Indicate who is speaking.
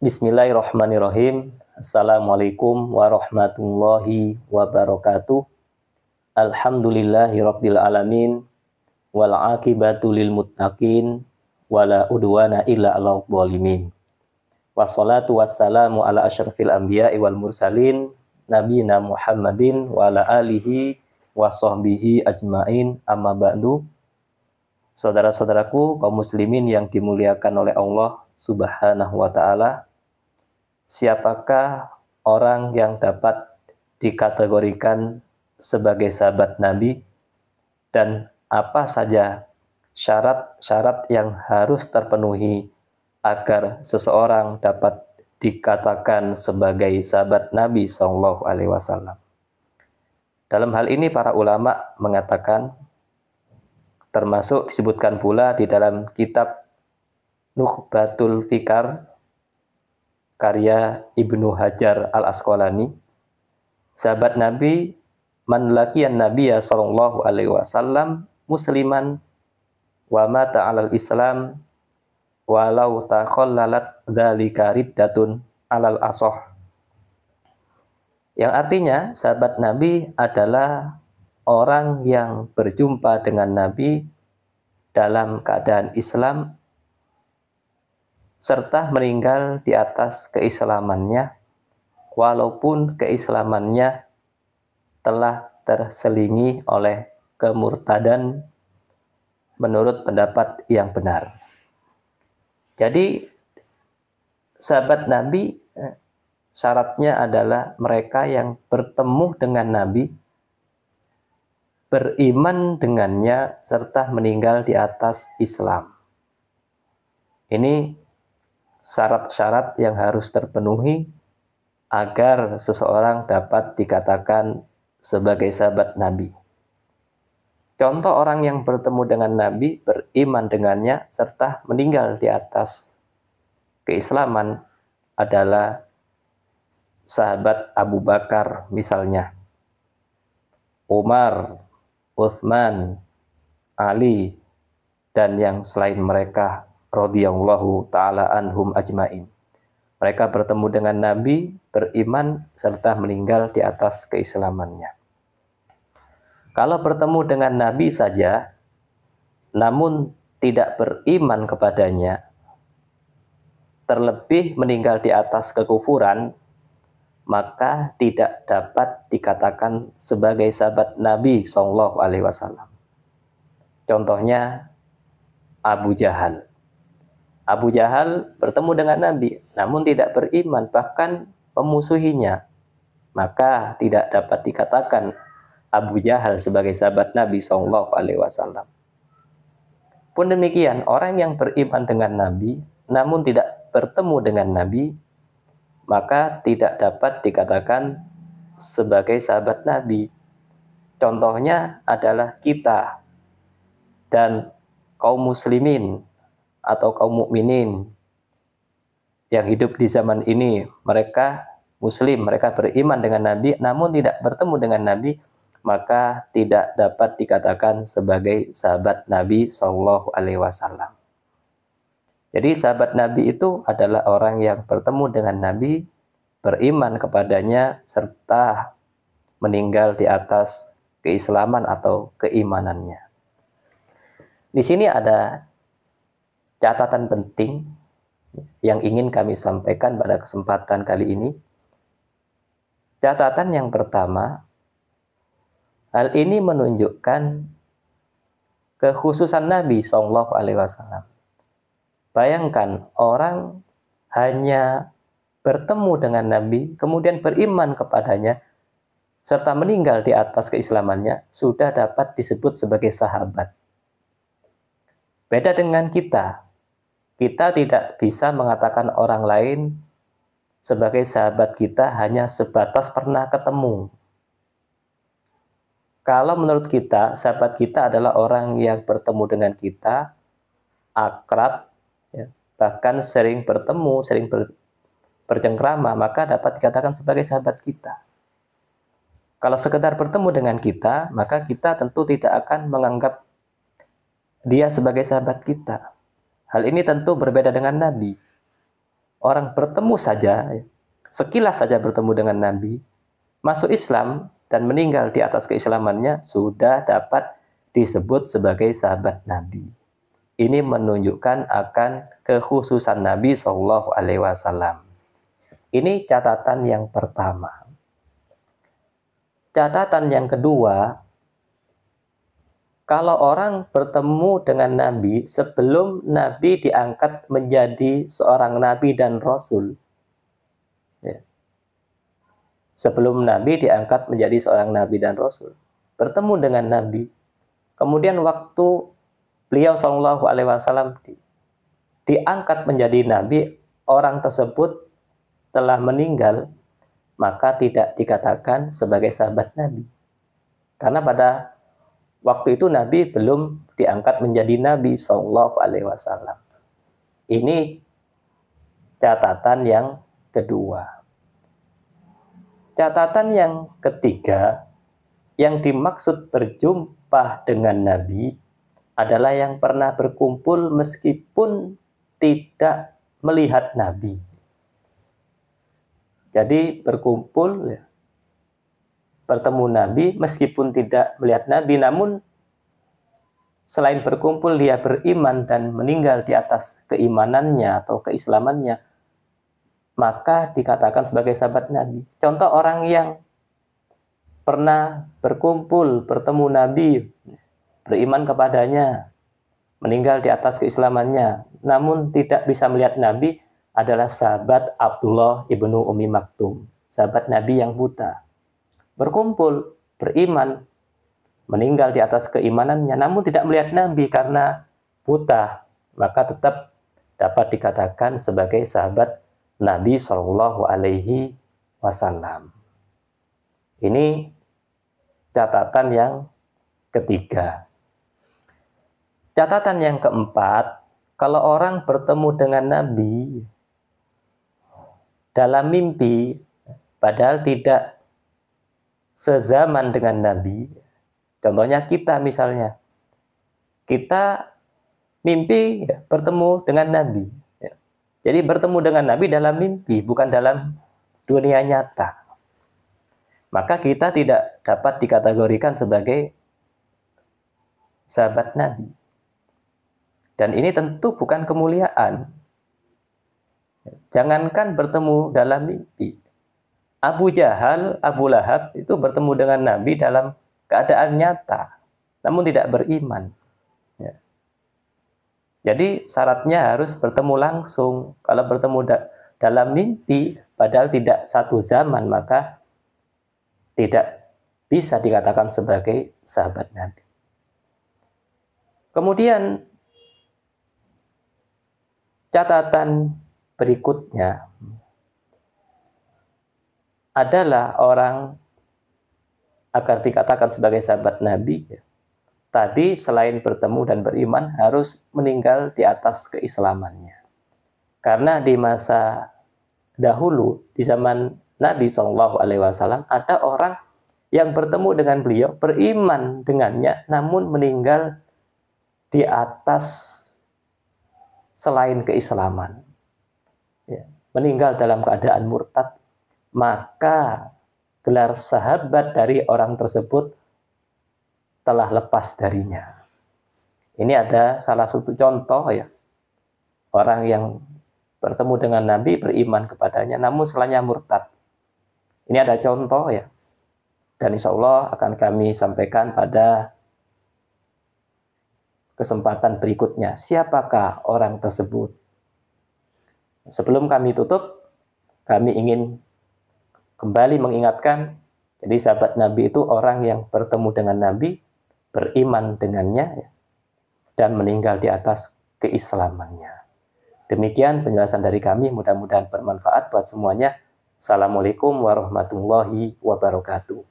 Speaker 1: Bismillahirrahmanirrahim. Assalamualaikum warahmatullahi wabarakatuh. Alhamdulillahirabbil alamin wal aqibatu lil muttaqin wala udwana illa 'alal zalimin. Wassalatu wassalamu ala asyrafil anbiya'i wal mursalin nabiyina Muhammadin wa ala alihi wa sahbihi ajmain, amma ba'du. Saudara-saudaraku kaum muslimin yang dimuliakan oleh Allah Subhanahu wa taala, siapakah orang yang dapat dikategorikan sebagai sahabat Nabi dan apa saja syarat-syarat yang harus terpenuhi agar seseorang dapat dikatakan sebagai sahabat Nabi SAW? Dalam hal ini para ulama mengatakan, termasuk disebutkan pula di dalam kitab Nukhbatul Fikar karya Ibnu Hajar Al-Asqalani, sahabat Nabi man laqiyan Nabiyya sallallahu alaihi wasallam musliman wa mata 'alal Islam walau takhallalat dzalika riddatun 'alal ashah. Yang artinya sahabat Nabi adalah orang yang berjumpa dengan Nabi dalam keadaan Islam serta meninggal di atas keislamannya, walaupun keislamannya telah terselingi oleh kemurtadan menurut pendapat yang benar. Jadi sahabat Nabi syaratnya adalah mereka yang bertemu dengan Nabi, beriman dengannya, serta meninggal di atas Islam. Ini syarat-syarat yang harus terpenuhi agar seseorang dapat dikatakan sebagai sahabat Nabi. Contoh orang yang bertemu dengan Nabi, beriman dengannya, serta meninggal di atas keislaman adalah sahabat Abu Bakar misalnya, Umar, Utsman, Ali, dan yang selain mereka radhiyallahu ta'ala anhum ajmain. Mereka bertemu dengan Nabi, beriman, serta meninggal di atas keislamannya. Kalau bertemu dengan Nabi saja, namun tidak beriman kepadanya, terlebih meninggal di atas kekufuran, maka tidak dapat dikatakan sebagai sahabat Nabi SAW. Contohnya Abu Jahal. Abu Jahal bertemu dengan Nabi, namun tidak beriman, bahkan memusuhinya. Maka tidak dapat dikatakan Abu Jahal sebagai sahabat Nabi SAW. Pun demikian, orang yang beriman dengan Nabi, namun tidak bertemu dengan Nabi, maka tidak dapat dikatakan sebagai sahabat Nabi. Contohnya adalah kita dan kaum muslimin atau kaum mukminin yang hidup di zaman ini. Mereka muslim, mereka beriman dengan Nabi, namun tidak bertemu dengan Nabi, maka tidak dapat dikatakan sebagai sahabat Nabi SAW. Jadi sahabat Nabi itu adalah orang yang bertemu dengan Nabi, beriman kepadanya, serta meninggal di atas keislaman atau keimanannya. Di sini ada catatan penting yang ingin kami sampaikan pada kesempatan kali ini. Catatan yang pertama, hal ini menunjukkan kekhususan Nabi SAW. Bayangkan orang hanya bertemu dengan Nabi, kemudian beriman kepadanya, serta meninggal di atas keislamannya, sudah dapat disebut sebagai sahabat. Beda dengan kita. Kita tidak bisa mengatakan orang lain sebagai sahabat kita hanya sebatas pernah ketemu. Kalau menurut kita, sahabat kita adalah orang yang bertemu dengan kita, akrab, bahkan sering bertemu, sering bercengkrama, maka dapat dikatakan sebagai sahabat kita. Kalau sekedar bertemu dengan kita, maka kita tentu tidak akan menganggap dia sebagai sahabat kita. Hal ini tentu berbeda dengan Nabi. orang bertemu saja, sekilas saja bertemu dengan Nabi, masuk Islam dan meninggal di atas keislamannya, sudah dapat disebut sebagai sahabat Nabi. Ini menunjukkan akan kekhususan Nabi Shallallahu Alaihi Wasallam. Ini catatan yang pertama. Catatan yang kedua, kalau orang bertemu dengan Nabi sebelum Nabi diangkat menjadi seorang Nabi dan Rasul, ya. Sebelum Nabi diangkat menjadi seorang Nabi dan Rasul, bertemu dengan Nabi, kemudian waktu beliau Shallallahu Alaihi Wasallam diangkat menjadi Nabi, orang tersebut telah meninggal, maka tidak dikatakan sebagai sahabat Nabi. Karena pada waktu itu Nabi belum diangkat menjadi Nabi Shallallahu Alaihi Wasallam. Ini catatan yang kedua. Catatan yang ketiga, yang dimaksud berjumpa dengan Nabi adalah yang pernah berkumpul meskipun tidak melihat Nabi. Jadi berkumpul, ya, bertemu Nabi meskipun tidak melihat Nabi, namun selain berkumpul dia beriman dan meninggal di atas keimanannya atau keislamannya, maka dikatakan sebagai sahabat Nabi. Contoh orang yang pernah berkumpul, bertemu Nabi, beriman kepadanya, meninggal di atas keislamannya, namun tidak bisa melihat Nabi, adalah sahabat Abdullah ibnu Ummi Maktum, sahabat Nabi yang buta. Berkumpul, beriman, meninggal di atas keimanannya, namun tidak melihat Nabi karena buta, maka tetap dapat dikatakan sebagai sahabat Nabi Shallallahu Alaihi Wasallam. Ini catatan yang ketiga. Catatan yang keempat, kalau orang bertemu dengan Nabi dalam mimpi, padahal tidak sezaman dengan Nabi, contohnya kita misalnya, kita mimpi ya, bertemu dengan Nabi. Jadi bertemu dengan Nabi dalam mimpi, bukan dalam dunia nyata. Maka kita tidak dapat dikategorikan sebagai sahabat Nabi. Dan ini tentu bukan kemuliaan. Jangankan bertemu dalam mimpi. Abu Jahal, Abu Lahab itu bertemu dengan Nabi dalam keadaan nyata, namun tidak beriman. Jadi syaratnya harus bertemu langsung. Kalau bertemu dalam mimpi, padahal tidak satu zaman, maka tidak bisa dikatakan sebagai sahabat Nabi. Kemudian catatan berikutnya adalah orang agar dikatakan sebagai sahabat Nabi, tadi selain bertemu dan beriman harus meninggal di atas keislamannya. Karena di masa dahulu, di zaman Nabi Shallallahu Alaihi Wasallam, ada orang yang bertemu dengan beliau, beriman dengannya, namun meninggal di atas selain keislaman. Ya, meninggal dalam keadaan murtad, maka gelar sahabat dari orang tersebut telah lepas darinya. Ini ada salah satu contoh ya, orang yang bertemu dengan Nabi, beriman kepadanya, namun setelahnya murtad. Ini ada contoh ya, dan insya Allah akan kami sampaikan pada kesempatan berikutnya. Siapakah orang tersebut? Sebelum kami tutup, kami ingin kembali mengingatkan, jadi sahabat Nabi itu orang yang bertemu dengan Nabi, beriman dengannya, dan meninggal di atas keislamannya. Demikian penjelasan dari kami, mudah-mudahan bermanfaat buat semuanya. Assalamualaikum warahmatullahi wabarakatuh.